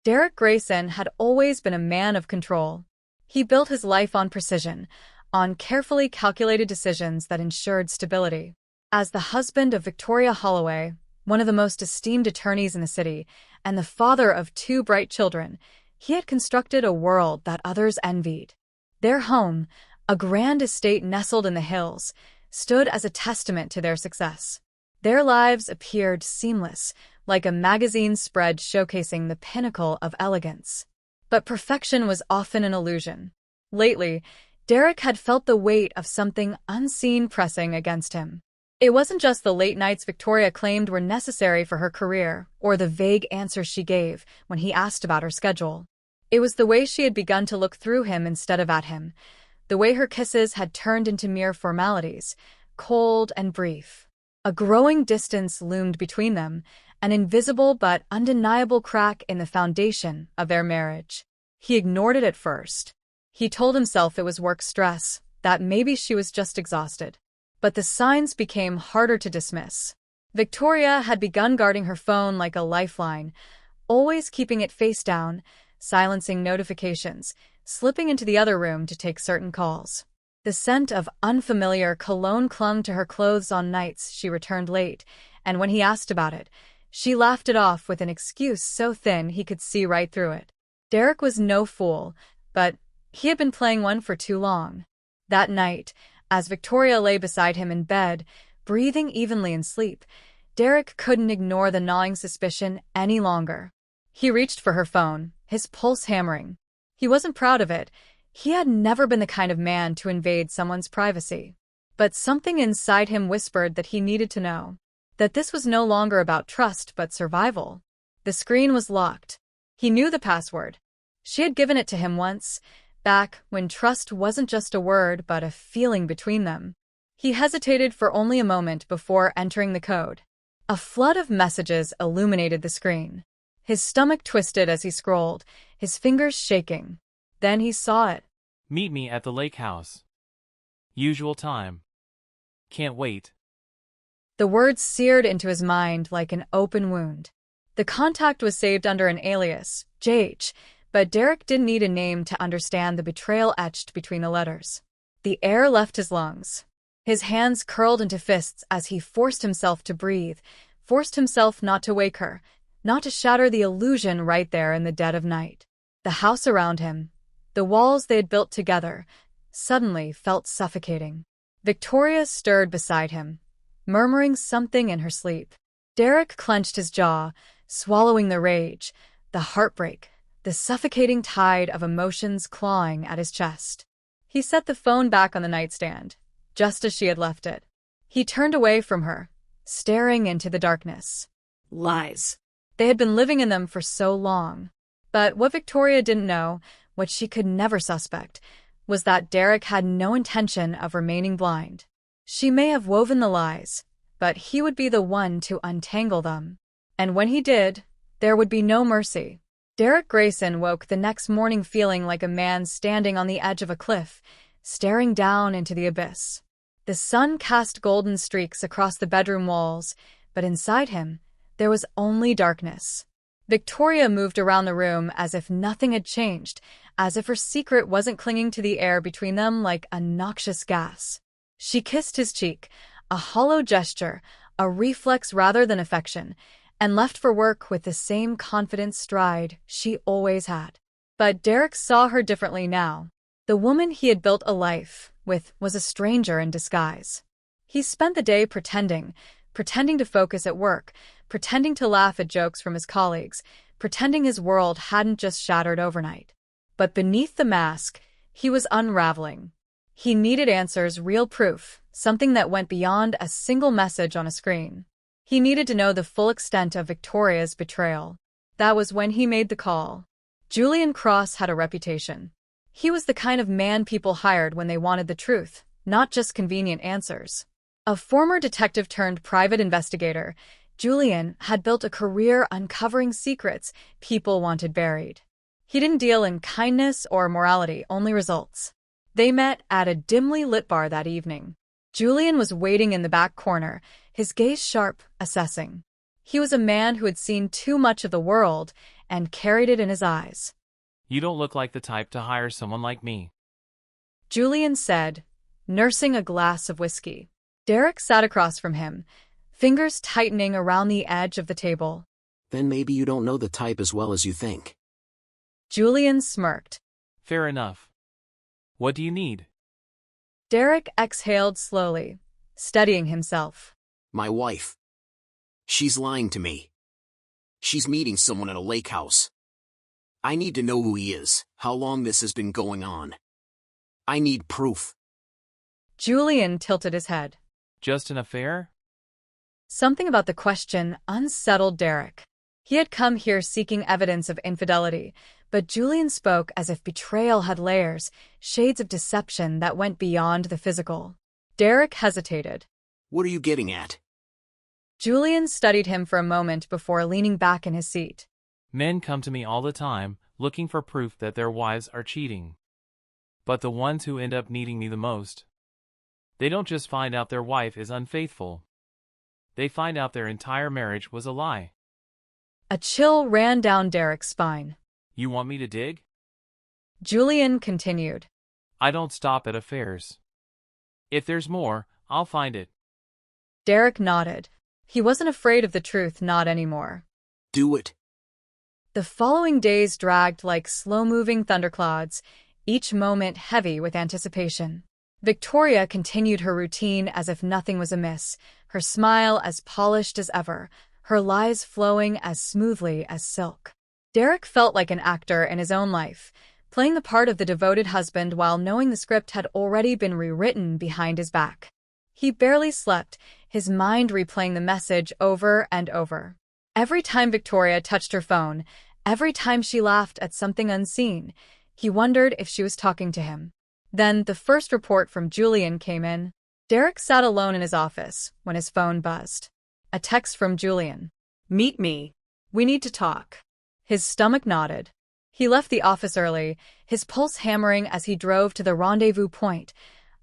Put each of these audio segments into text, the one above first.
Derek Grayson had always been a man of control. He built his life on precision, on carefully calculated decisions that ensured stability. As the husband of Victoria Holloway, one of the most esteemed attorneys in the city, and the father of two bright children, he had constructed a world that others envied. Their home, a grand estate nestled in the hills, stood as a testament to their success. Their lives appeared seamless, like a magazine spread showcasing the pinnacle of elegance. But perfection was often an illusion. Lately, Derek had felt the weight of something unseen pressing against him. It wasn't just the late nights Victoria claimed were necessary for her career, or the vague answers she gave when he asked about her schedule. It was the way she had begun to look through him instead of at him, the way her kisses had turned into mere formalities, cold and brief. A growing distance loomed between them, an invisible but undeniable crack in the foundation of their marriage. He ignored it at first. He told himself it was work stress, that maybe she was just exhausted. But the signs became harder to dismiss. Victoria had begun guarding her phone like a lifeline, always keeping it face down, silencing notifications, slipping into the other room to take certain calls. The scent of unfamiliar cologne clung to her clothes on nights she returned late, and when he asked about it, she laughed it off with an excuse so thin he could see right through it. Derek was no fool, but he had been playing one for too long. That night, as Victoria lay beside him in bed, breathing evenly in sleep, Derek couldn't ignore the gnawing suspicion any longer. He reached for her phone, his pulse hammering. He wasn't proud of it. He had never been the kind of man to invade someone's privacy. But something inside him whispered that he needed to know. That this was no longer about trust but survival. The screen was locked. He knew the password. She had given it to him once, back when trust wasn't just a word but a feeling between them. He hesitated for only a moment before entering the code. A flood of messages illuminated the screen. His stomach twisted as he scrolled, his fingers shaking. Then he saw it. Meet me at the lake house. Usual time. Can't wait. The words seared into his mind like an open wound. The contact was saved under an alias, JH, but Derek didn't need a name to understand the betrayal etched between the letters. The air left his lungs. His hands curled into fists as he forced himself to breathe, forced himself not to wake her, not to shatter the illusion right there in the dead of night. The house around him, the walls they had built together, suddenly felt suffocating. Victoria stirred beside him, murmuring something in her sleep. Derek clenched his jaw, swallowing the rage, the heartbreak, the suffocating tide of emotions clawing at his chest. He set the phone back on the nightstand, just as she had left it. He turned away from her, staring into the darkness. Lies. They had been living in them for so long. But what Victoria didn't know, what she could never suspect, was that Derek had no intention of remaining blind. She may have woven the lies, but he would be the one to untangle them. And when he did, there would be no mercy. Derek Grayson woke the next morning feeling like a man standing on the edge of a cliff, staring down into the abyss. The sun cast golden streaks across the bedroom walls, but inside him, there was only darkness. Victoria moved around the room as if nothing had changed, as if her secret wasn't clinging to the air between them like a noxious gas. She kissed his cheek, a hollow gesture, a reflex rather than affection, and left for work with the same confident stride she always had. But Derek saw her differently now. The woman he had built a life with was a stranger in disguise. He spent the day pretending to focus at work, pretending to laugh at jokes from his colleagues, pretending his world hadn't just shattered overnight. But beneath the mask, he was unraveling. He needed answers, real proof, something that went beyond a single message on a screen. He needed to know the full extent of Victoria's betrayal. That was when he made the call. Julian Cross had a reputation. He was the kind of man people hired when they wanted the truth, not just convenient answers. A former detective turned private investigator, Julian had built a career uncovering secrets people wanted buried. He didn't deal in kindness or morality, only results. They met at a dimly lit bar that evening. Julian was waiting in the back corner, his gaze sharp, assessing. He was a man who had seen too much of the world and carried it in his eyes. You don't look like the type to hire someone like me. Julian said, nursing a glass of whiskey. Derek sat across from him, fingers tightening around the edge of the table. Then maybe you don't know the type as well as you think. Julian smirked. Fair enough. What do you need? Derek exhaled slowly, steadying himself. My wife. She's lying to me. She's meeting someone at a lake house. I need to know who he is, how long this has been going on. I need proof. Julian tilted his head. Just an affair? Something about the question unsettled Derek. He had come here seeking evidence of infidelity, but Julian spoke as if betrayal had layers, shades of deception that went beyond the physical. Derek hesitated. What are you getting at? Julian studied him for a moment before leaning back in his seat. Men come to me all the time, looking for proof that their wives are cheating. But the ones who end up needing me the most, they don't just find out their wife is unfaithful. They find out their entire marriage was a lie. A chill ran down Derek's spine. You want me to dig? Julian continued. I don't stop at affairs. If there's more, I'll find it. Derek nodded. He wasn't afraid of the truth, not anymore. Do it. The following days dragged like slow-moving thunderclouds, each moment heavy with anticipation. Victoria continued her routine as if nothing was amiss, her smile as polished as ever, her lies flowing as smoothly as silk. Derek felt like an actor in his own life, playing the part of the devoted husband while knowing the script had already been rewritten behind his back. He barely slept, his mind replaying the message over and over. Every time Victoria touched her phone, every time she laughed at something unseen, he wondered if she was talking to him. Then the first report from Julian came in. Derek sat alone in his office when his phone buzzed. A text from Julian. Meet me. We need to talk. His stomach nodded. He left the office early, his pulse hammering as he drove to the rendezvous point,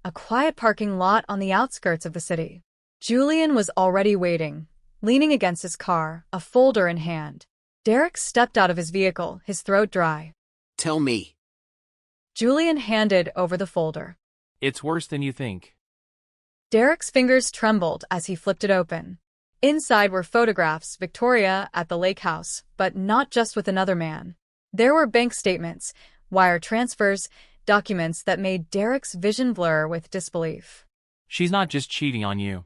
a quiet parking lot on the outskirts of the city. Julian was already waiting, leaning against his car, a folder in hand. Derek stepped out of his vehicle, his throat dry. Tell me. Julian handed over the folder. It's worse than you think. Derek's fingers trembled as he flipped it open. Inside were photographs, Victoria at the lake house, but not just with another man. There were bank statements, wire transfers, documents that made Derek's vision blur with disbelief. She's not just cheating on you.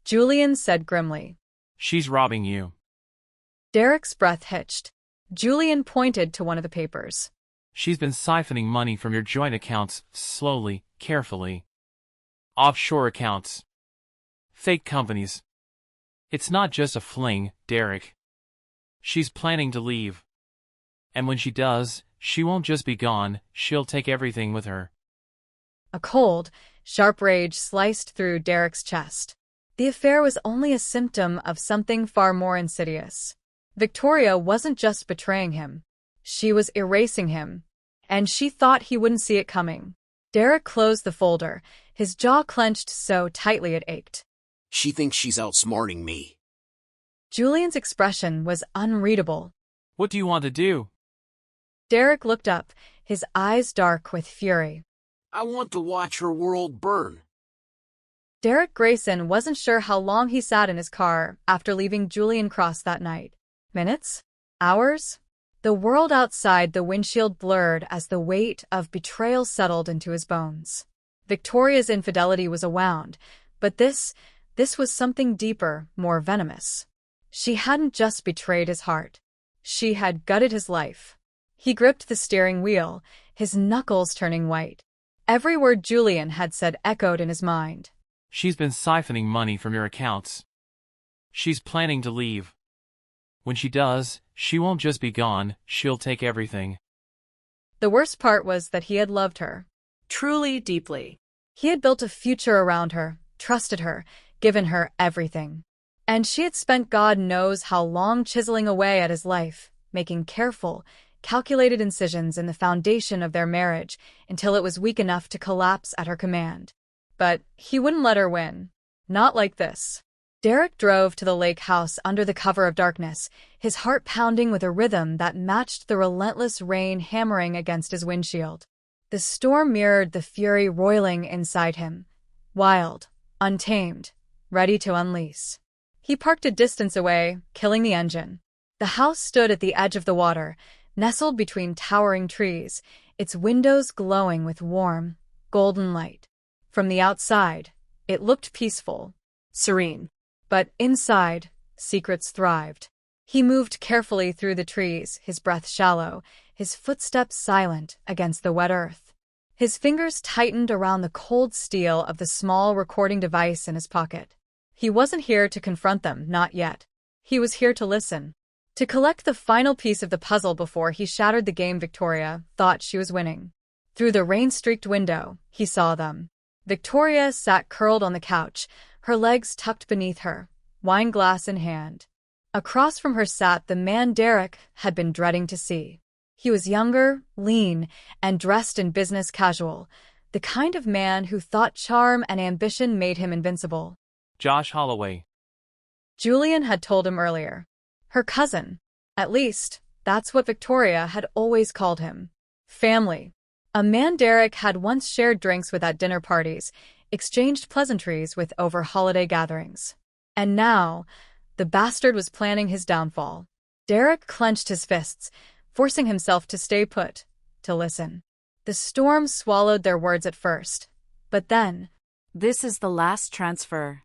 Julian said grimly. She's robbing you. Derek's breath hitched. Julian pointed to one of the papers. She's been siphoning money from your joint accounts, slowly, carefully. Offshore accounts. Fake companies. It's not just a fling, Derek. She's planning to leave. And when she does, she won't just be gone, she'll take everything with her. A cold, sharp rage sliced through Derek's chest. The affair was only a symptom of something far more insidious. Victoria wasn't just betraying him. She was erasing him. And she thought he wouldn't see it coming. Derek closed the folder, his jaw clenched so tightly it ached. She thinks she's outsmarting me. Julian's expression was unreadable. What do you want to do? Derek looked up, his eyes dark with fury. I want to watch her world burn. Derek Grayson wasn't sure how long he sat in his car after leaving Julian Cross that night. Minutes? Hours? The world outside the windshield blurred as the weight of betrayal settled into his bones. Victoria's infidelity was a wound, but this was something deeper, more venomous. She hadn't just betrayed his heart. She had gutted his life. He gripped the steering wheel, his knuckles turning white. Every word Julian had said echoed in his mind. She's been siphoning money from your accounts. She's planning to leave. When she does, she won't just be gone, she'll take everything. The worst part was that he had loved her. Truly, deeply. He had built a future around her, trusted her, given her everything. And she had spent God knows how long chiseling away at his life, making careful, calculated incisions in the foundation of their marriage until it was weak enough to collapse at her command. But he wouldn't let her win. Not like this. Derek drove to the lake house under the cover of darkness, his heart pounding with a rhythm that matched the relentless rain hammering against his windshield. The storm mirrored the fury roiling inside him, wild, untamed, ready to unleash. He parked a distance away, killing the engine. The house stood at the edge of the water, nestled between towering trees, its windows glowing with warm, golden light. From the outside, it looked peaceful, serene. But inside, secrets thrived. He moved carefully through the trees, his breath shallow, his footsteps silent against the wet earth. His fingers tightened around the cold steel of the small recording device in his pocket. He wasn't here to confront them, not yet. He was here to listen. To collect the final piece of the puzzle before he shattered the game Victoria thought she was winning. Through the rain-streaked window, he saw them. Victoria sat curled on the couch, her legs tucked beneath her, wine glass in hand. Across from her sat the man Derek had been dreading to see. He was younger, lean, and dressed in business casual, the kind of man who thought charm and ambition made him invincible. Josh Holloway. Julian had told him earlier. Her cousin. At least, that's what Victoria had always called him. Family. A man Derek had once shared drinks with at dinner parties, exchanged pleasantries with over holiday gatherings. And now, the bastard was planning his downfall. Derek clenched his fists, forcing himself to stay put, to listen. The storm swallowed their words at first, but then, "This is the last transfer,"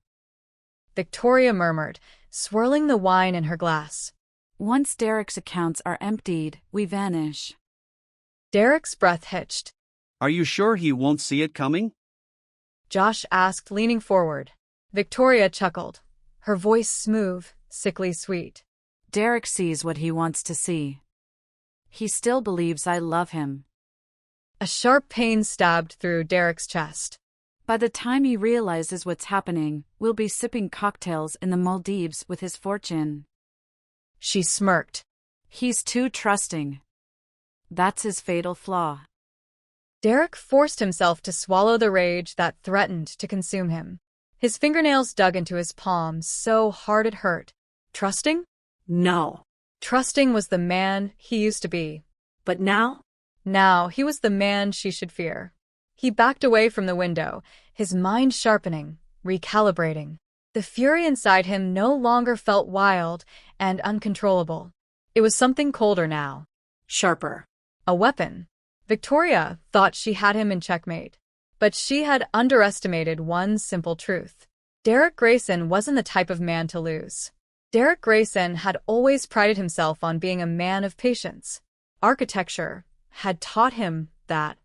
Victoria murmured, swirling the wine in her glass. "Once Derek's accounts are emptied, we vanish." Derek's breath hitched. Are you sure he won't see it coming? Josh asked, leaning forward. Victoria chuckled, her voice smooth, sickly sweet. "Derek sees what he wants to see. He still believes I love him." A sharp pain stabbed through Derek's chest. "By the time he realizes what's happening, we'll be sipping cocktails in the Maldives with his fortune." She smirked. "He's too trusting. That's his fatal flaw." Derek forced himself to swallow the rage that threatened to consume him. His fingernails dug into his palms so hard it hurt. Trusting? No. Trusting was the man he used to be. But now? Now he was the man she should fear. He backed away from the window, his mind sharpening, recalibrating. The fury inside him no longer felt wild and uncontrollable. It was something colder now. Sharper. A weapon. Victoria thought she had him in checkmate. But she had underestimated one simple truth. Derek Grayson wasn't the type of man to lose. Derek Grayson had always prided himself on being a man of patience. Architecture had taught him that.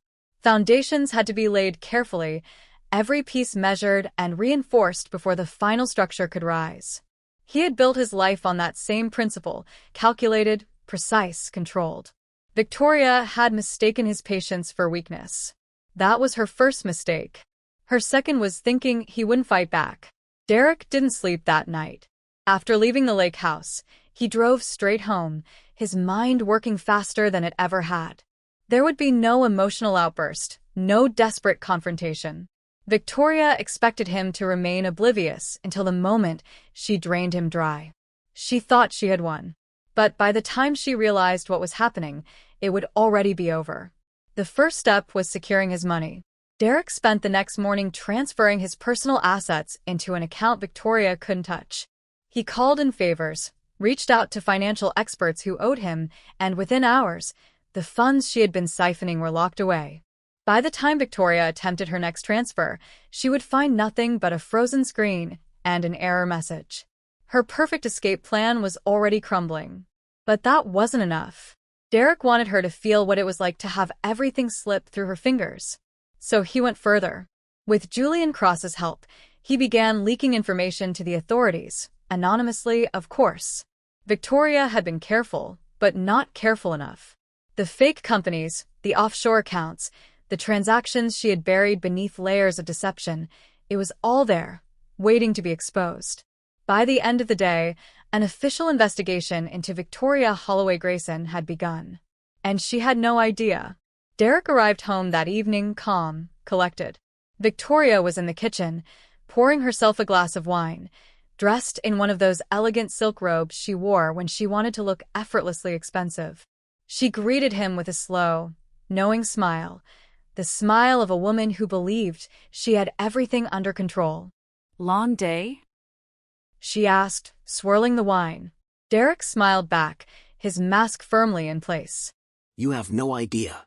Foundations had to be laid carefully, every piece measured and reinforced before the final structure could rise. He had built his life on that same principle, calculated, precise, controlled. Victoria had mistaken his patience for weakness. That was her first mistake. Her second was thinking he wouldn't fight back. Derek didn't sleep that night. After leaving the lake house, he drove straight home, his mind working faster than it ever had. There would be no emotional outburst, no desperate confrontation. Victoria expected him to remain oblivious until the moment she drained him dry. She thought she had won. But by the time she realized what was happening, it would already be over. The first step was securing his money. Derek spent the next morning transferring his personal assets into an account Victoria couldn't touch. He called in favors, reached out to financial experts who owed him, and within hours, the funds she had been siphoning were locked away. By the time Victoria attempted her next transfer, she would find nothing but a frozen screen and an error message. Her perfect escape plan was already crumbling. But that wasn't enough. Derek wanted her to feel what it was like to have everything slip through her fingers. So he went further. With Julian Cross's help, he began leaking information to the authorities, anonymously, of course. Victoria had been careful, but not careful enough. The fake companies, the offshore accounts, the transactions she had buried beneath layers of deception, it was all there, waiting to be exposed. By the end of the day, an official investigation into Victoria Holloway Grayson had begun. And she had no idea. Derek arrived home that evening, calm, collected. Victoria was in the kitchen, pouring herself a glass of wine, dressed in one of those elegant silk robes she wore when she wanted to look effortlessly expensive. She greeted him with a slow, knowing smile, the smile of a woman who believed she had everything under control. Long day? She asked, swirling the wine. Derek smiled back, his mask firmly in place. You have no idea.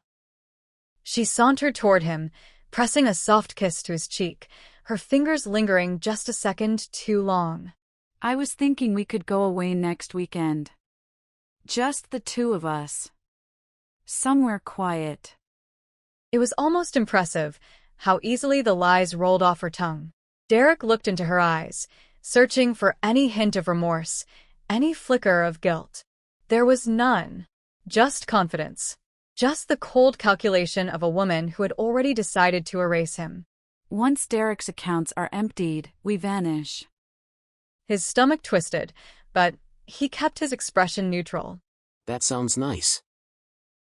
She sauntered toward him, pressing a soft kiss to his cheek, her fingers lingering just a second too long. I was thinking we could go away next weekend. Just the two of us. Somewhere quiet. It was almost impressive how easily the lies rolled off her tongue. Derek looked into her eyes, searching for any hint of remorse, any flicker of guilt. There was none. Just confidence. Just the cold calculation of a woman who had already decided to erase him. Once Derek's accounts are emptied, we vanish. His stomach twisted, but he kept his expression neutral. That sounds nice.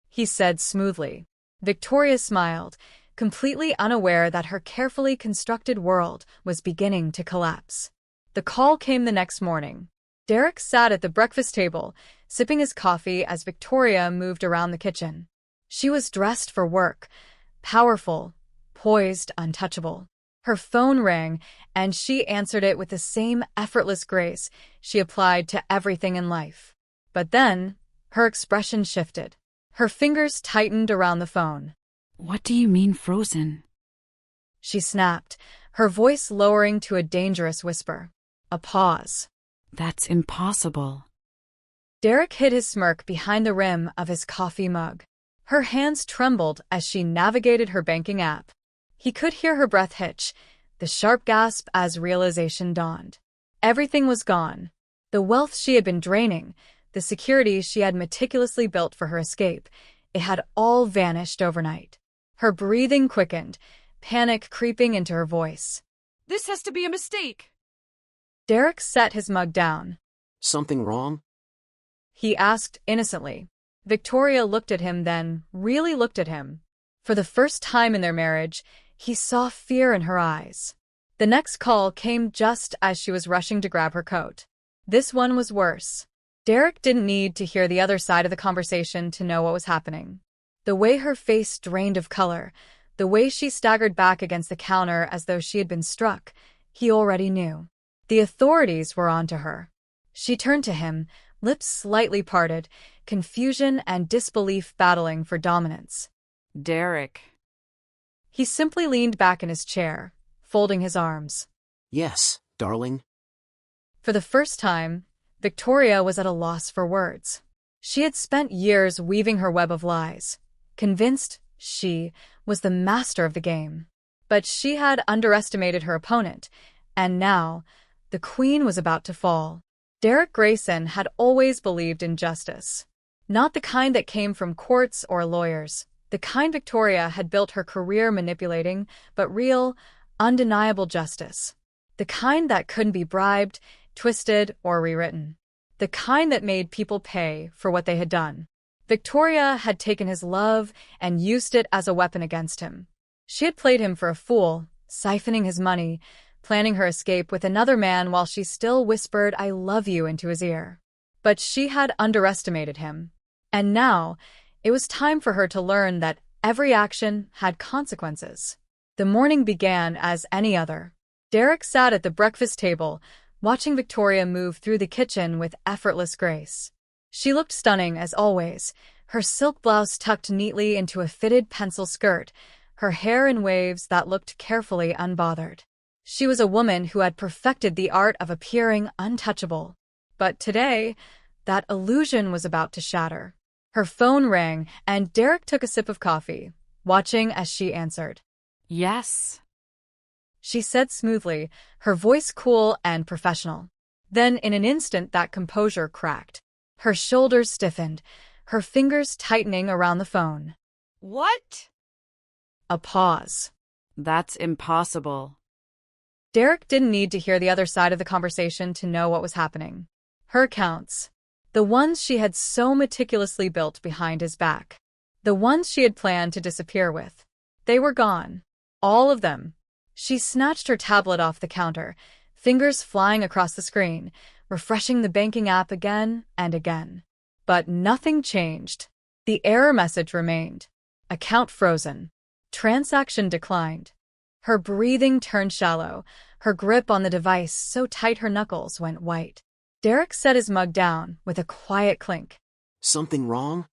He said smoothly. Victoria smiled, completely unaware that her carefully constructed world was beginning to collapse. The call came the next morning. Derek sat at the breakfast table, sipping his coffee as Victoria moved around the kitchen. She was dressed for work, powerful, poised, untouchable. Her phone rang, and she answered it with the same effortless grace she applied to everything in life. But then, her expression shifted. Her fingers tightened around the phone. What do you mean frozen? She snapped, her voice lowering to a dangerous whisper. A pause. That's impossible. Derek hid his smirk behind the rim of his coffee mug. Her hands trembled as she navigated her banking app. He could hear her breath hitch, the sharp gasp as realization dawned. Everything was gone. The wealth she had been draining, the security she had meticulously built for her escape, it had all vanished overnight. Her breathing quickened, panic creeping into her voice. This has to be a mistake. Derek set his mug down. Something wrong? He asked innocently. Victoria looked at him, then really looked at him. For the first time in their marriage, he saw fear in her eyes. The next call came just as she was rushing to grab her coat. This one was worse. Derek didn't need to hear the other side of the conversation to know what was happening. The way her face drained of color, the way she staggered back against the counter as though she had been struck, he already knew. The authorities were onto her. She turned to him, lips slightly parted, confusion and disbelief battling for dominance. Derek. He simply leaned back in his chair, folding his arms. Yes, darling. For the first time, Victoria was at a loss for words. She had spent years weaving her web of lies, convinced she was the master of the game. But she had underestimated her opponent, and now, the queen was about to fall. Derek Grayson had always believed in justice. Not the kind that came from courts or lawyers, the kind Victoria had built her career manipulating, but real, undeniable justice. The kind that couldn't be bribed, twisted, or rewritten. The kind that made people pay for what they had done. Victoria had taken his love and used it as a weapon against him. She had played him for a fool, siphoning his money, planning her escape with another man while she still whispered "I love you" into his ear. But she had underestimated him. And now, it was time for her to learn that every action had consequences. The morning began as any other. Derek sat at the breakfast table, watching Victoria move through the kitchen with effortless grace. She looked stunning as always, her silk blouse tucked neatly into a fitted pencil skirt, her hair in waves that looked carefully unbothered. She was a woman who had perfected the art of appearing untouchable. But today, that illusion was about to shatter. Her phone rang, and Derek took a sip of coffee, watching as she answered. Yes. She said smoothly, her voice cool and professional. Then, in an instant, that composure cracked. Her shoulders stiffened, her fingers tightening around the phone. What? A pause. That's impossible. Derek didn't need to hear the other side of the conversation to know what was happening. Her accounts, the ones she had so meticulously built behind his back, the ones she had planned to disappear with, they were gone. All of them. She snatched her tablet off the counter, fingers flying across the screen, refreshing the banking app again and again. But nothing changed. The error message remained. Account frozen. Transaction declined. Her breathing turned shallow, her grip on the device so tight her knuckles went white. Derek set his mug down with a quiet clink. Something wrong?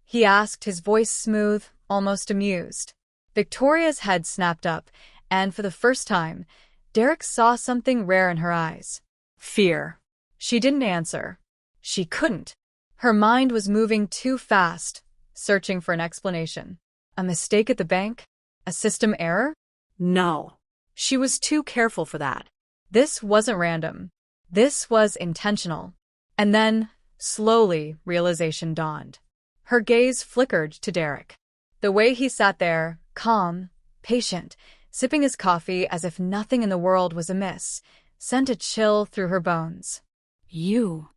He asked, his voice smooth, almost amused. Victoria's head snapped up, and for the first time, Derek saw something rare in her eyes. Fear. She didn't answer. She couldn't. Her mind was moving too fast, searching for an explanation. A mistake at the bank? A system error? No. She was too careful for that. This wasn't random. This was intentional. And then, slowly, realization dawned. Her gaze flickered to Derek. The way he sat there, calm, patient, sipping his coffee as if nothing in the world was amiss, sent a chill through her bones. You.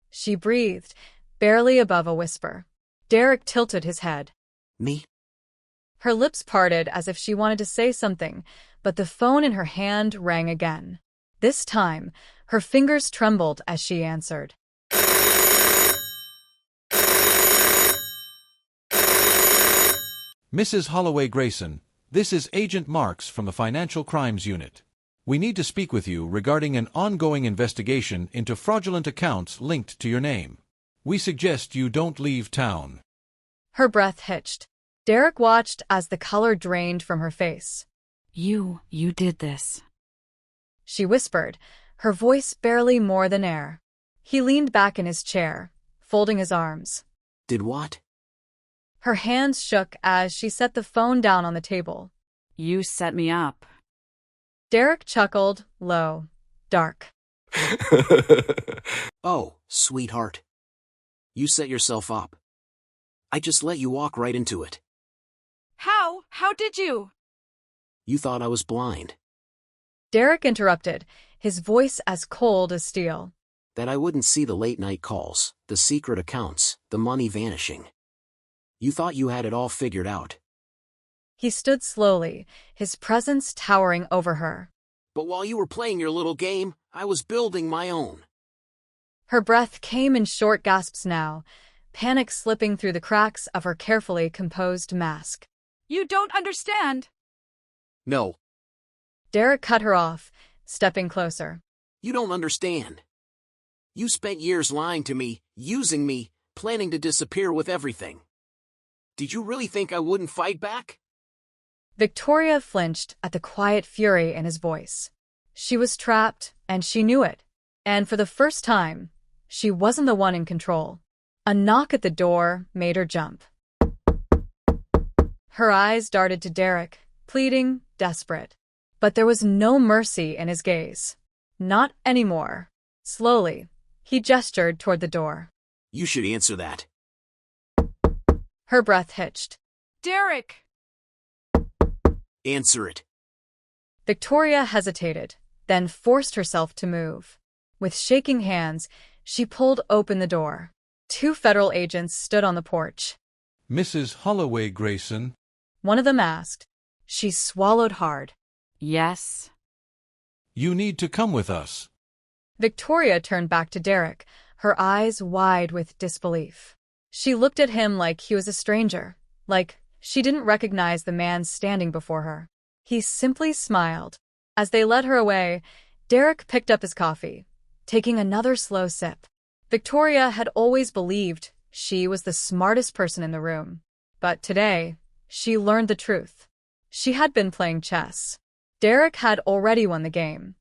She breathed, barely above a whisper. Derek tilted his head. Me? Her lips parted as if she wanted to say something, but the phone in her hand rang again. This time, her fingers trembled as she answered. Mrs. Holloway Grayson, this is Agent Marks from the Financial Crimes Unit. We need to speak with you regarding an ongoing investigation into fraudulent accounts linked to your name. We suggest you don't leave town. Her breath hitched. Derek watched as the color drained from her face. You did this. She whispered, her voice barely more than air. He leaned back in his chair, folding his arms. Did what? Her hands shook as she set the phone down on the table. You set me up. Derek chuckled, low, dark. Oh, sweetheart. You set yourself up. I just let you walk right into it. How? How did you? You thought I was blind. Derek interrupted, his voice as cold as steel. That I wouldn't see the late-night calls, the secret accounts, the money vanishing. You thought you had it all figured out. He stood slowly, his presence towering over her. But while you were playing your little game, I was building my own. Her breath came in short gasps now, panic slipping through the cracks of her carefully composed mask. You don't understand. No. Derek cut her off, stepping closer. You don't understand. You spent years lying to me, using me, planning to disappear with everything. Did you really think I wouldn't fight back? Victoria flinched at the quiet fury in his voice. She was trapped, and she knew it. And for the first time, she wasn't the one in control. A knock at the door made her jump. Her eyes darted to Derek, pleading, desperate. But there was no mercy in his gaze. Not anymore. Slowly, he gestured toward the door. You should answer that. Her breath hitched. Derek! Answer it. Victoria hesitated, then forced herself to move. With shaking hands, she pulled open the door. 2 federal agents stood on the porch. Mrs. Holloway Grayson. One of them asked. She swallowed hard. Yes. You need to come with us. Victoria turned back to Derek, her eyes wide with disbelief. She looked at him like he was a stranger, like she didn't recognize the man standing before her. He simply smiled. As they led her away, Derek picked up his coffee, taking another slow sip. Victoria had always believed she was the smartest person in the room. But today, she learned the truth. She had been playing chess. Derek had already won the game,